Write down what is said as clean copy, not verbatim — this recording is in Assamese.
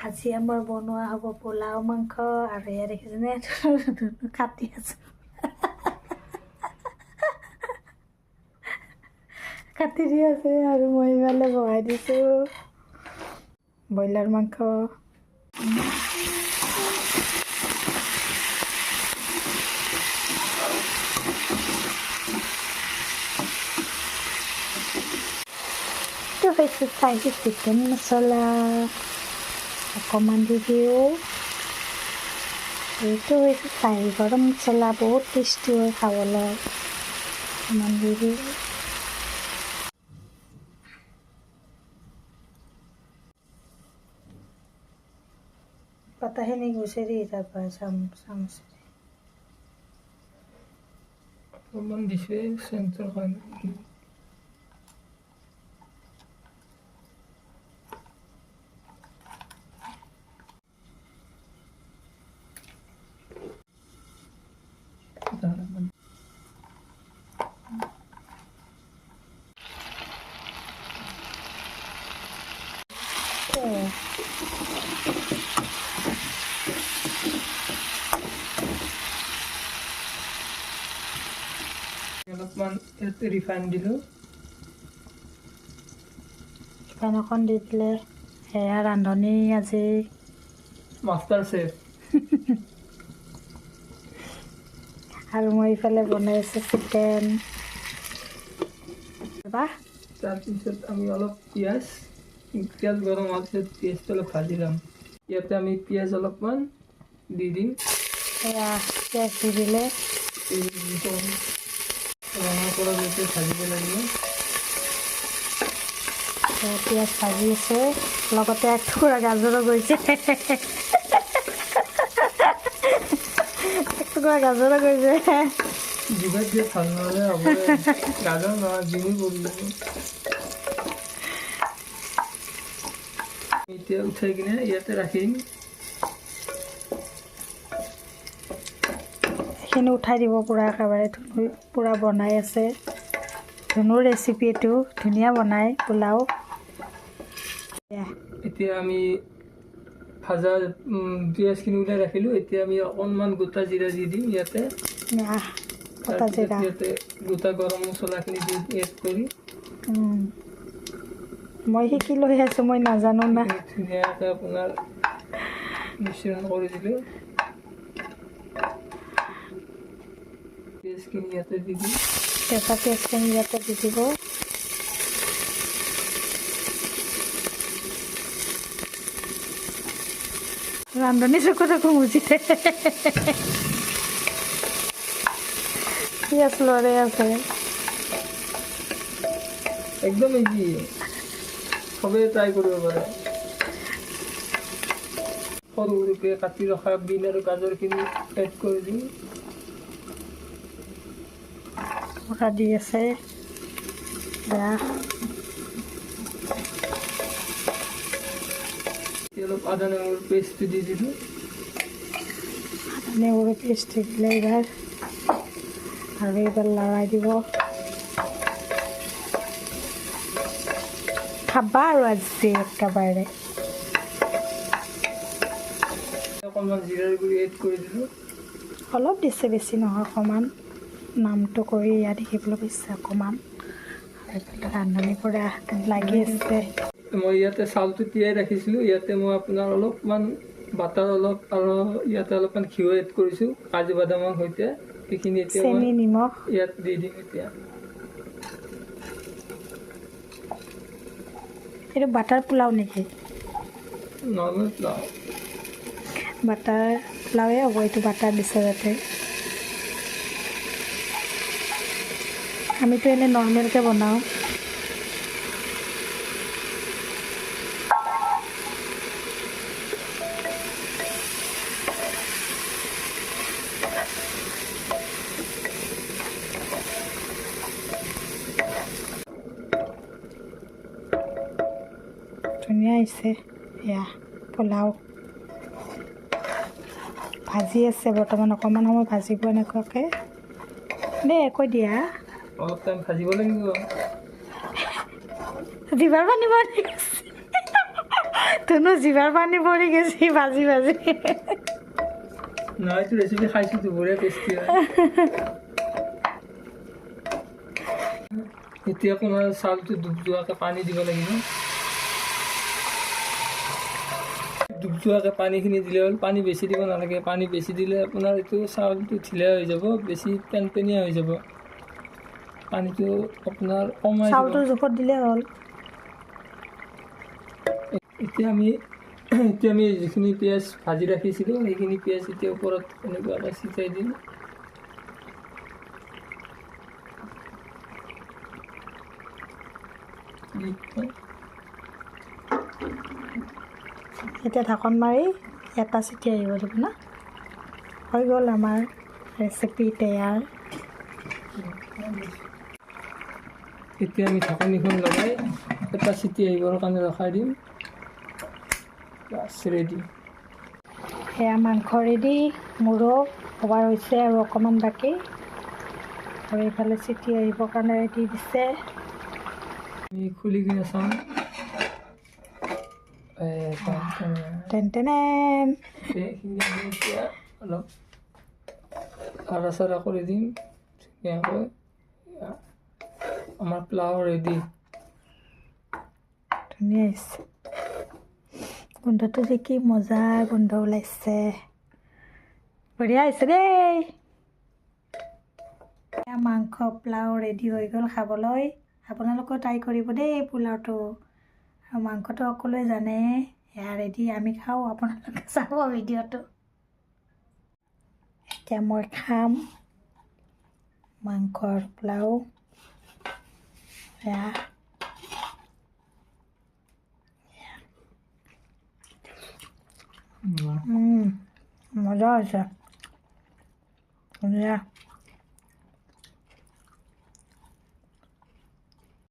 আজি আমাৰ বনোৱা হ'ব পোলাও মাংস আৰু এয়া দেখিছেনে কাটি আছোঁ কাটি দি আছে আৰু মই ইফালে বহাই দিছোঁ ব্ৰইলাৰ মাংস এইটো হৈছে স্পাইচি চিকেন মছলা অকণমান দি দিওঁ এইটো হৈছে চাহি গৰম মছলা বহুত টেষ্টি হয় খাবলৈ অকণমান দি দিওঁ পাতাখিনি গুচাৰি তাৰপৰা চামুচেৰে অকণমান দিছে চেণ্টাৰ কাৰণে অলপমান ইয়াতে ৰিফাইন দিলোঁ ৰিফাইন অকণ দি দিলে সেয়া ৰান্ধনি আজি মাষ্টাৰ চেফ আৰু মই ইফালে বনাই আছোঁ চিকেন তাৰপিছত আমি অলপ পিঁয়াজ গৰম হোৱাৰ পিছত পিঁয়াজটো অলপ ভাজি ল'ম ইয়াতে আমি পিঁয়াজ অলপমান দি দিম সেয়া পিঁয়াজ দি দিলে ৰঙা পৰা গৈছে ভাজিব লাগিব পিঁয়াজ ভাজি আছে লগতে এক টুকুৰা গাজৰো গৈছে এক টুকুৰা গাজৰো গৈছে জিভাত দিয়ে ভাল নহ'লে হ'ব গাজৰ নহয় জিমি কৰিব এতিয়া উঠাই কিনে ইয়াতে ৰাখিম এইখিনি উঠাই দিব পূৰা একেবাৰে পূৰা বনাই আছে ধুনুৰ ৰেচিপি এইটো ধুনীয়া বনাই পোলাও এতিয়া আমি ভাজা পিঁয়াজখিনি ওলাই ৰাখিলোঁ এতিয়া আমি অকণমান গোটা জিৰা দি দিম ইয়াতে ইয়াতে গোটা গৰম মছলাখিনি দি এড কৰি মই শিকি লৈ আছোঁ মই নাজানো না ধুনীয়াকৈ আপোনাৰ মিশ্ৰণ কৰি দিলোঁ পিঁয়াজখিনি ইয়াতে দি দিম কেঁচা পিঁয়াজখিনি ইয়াতে দি দিব ৰান্ধনি চকু চকু মুচিছে পিঁয়াজ লৰাই আছে একদম ইজি সবেই ট্ৰাই কৰিব পাৰে সৰু সৰুকৈ কাটি ৰখা বিন আৰু গাজৰখিনি এড কৰি দিম পূৰা দি আছে অলপ আদা নহৰু পেষ্টটো দি দিলোঁ আদা নহৰু পেষ্ট দি দিলে এইবাৰ আৰু এইবাৰ লৰাই দিব খাবা আৰু আজি একেবাৰে অকণমান জিৰাৰ গুড়ি এড কৰি দিলোঁ অলপ দিছে বেছি নহয় অকণমান নামটো কৰি ইয়াত দেখিবলৈ পাইছে অকণমান এইফালে ৰান্ধনি পৰা লাগি আছে মই ইয়াতে চাউলটো তিয়াই ৰাখিছিলোঁ ইয়াতে মই আপোনাৰ অলপমান বাটাৰ অলপ আৰু ইয়াতে অলপমান ঘিউ এড কৰিছোঁ কাজু বাদামৰ সৈতে সেইখিনি এতিয়া চেনি নিমখ ইয়াত দি দিম এতিয়া এইটো বাটাৰ পোলাও নেকি নৰ্মেল পোলাও বাটাৰ পোলাওৱে হ'ব এইটো বাটাৰ দিছে যাতে আমিতো এনেই নৰ্মেলকৈ বনাওঁ ধুনীয়া হৈছে এয়া পোলাও ভাজি আছে বৰ্তমান অকণমান সময় ভাজিব এনেকুৱাকৈ দেই কৈ দিয়া অলপ টাইম ভাজিব লাগিব দিবাৰ পানী তোনো জিভাৰ পানী পৰি গৈছে ভাজি ভাজি নহয় এইটো ৰেচিপি খাইছোঁ বঢ়িয়া টেষ্টি হয় এতিয়া আপোনাৰ চাউলটো ডুব যোৱাকৈ পানী দিব লাগিব ডুব যোৱাকৈ পানীখিনি দিলে হ'ল পানী বেছি দিব নালাগে পানী বেছি দিলে আপোনাৰ এইটো চাউলটো ঢিলা হৈ যাব বেছি পেনপেনীয়া হৈ যাব পানীটো আপোনাৰ কমাই দিব চাউলটোৰ জোখত দিলে হ'ল এতিয়া আমি যিখিনি পিঁয়াজ ভাজি ৰাখিছিলোঁ সেইখিনি পিঁয়াজ এতিয়া ওপৰত এনেকুৱাকৈ ছিটাই দিম এতিয়া ঢাকন মাৰি এটা চিটি আহিব দিব না হৈ গ'ল আমাৰ ৰেচিপি তৈয়াৰ এতিয়া আমি ঢাকনিখন লগাই এটা চিটি আহিবৰ কাৰণে ৰখাই দিম বাছ ৰেডি সেয়া মাংস ৰেডি মোৰো হোৱাৰ হৈছে আৰু অকণমান বাকী আৰু এইফালে চিটি আহিবৰ কাৰণে ৰেডি দিছে আমি খুলি কিনে চাম টেন এইখিনি আমি এতিয়া অলপ আৰা চাৰা কৰি দিম ধুনীয়াকৈ আমাৰ পোলাও ৰেডি ধুনীয়া হৈছে গোন্ধটো যে কি মজা গোন্ধ ওলাইছে বঢ়িয়া হৈছে দেই মাংস পোলাও ৰেডি হৈ গ'ল খাবলৈ আপোনালোকেও ট্ৰাই কৰিব দেই পোলাওটো আৰু মাংসটো সকলোৱে জানে এয়া ৰেডি আমি খাওঁ আপোনালোকে চাব ভিডিঅ'টো এতিয়া মই খাম মাংসৰ পোলাও এয়া মজা হৈছে ধুনীয়া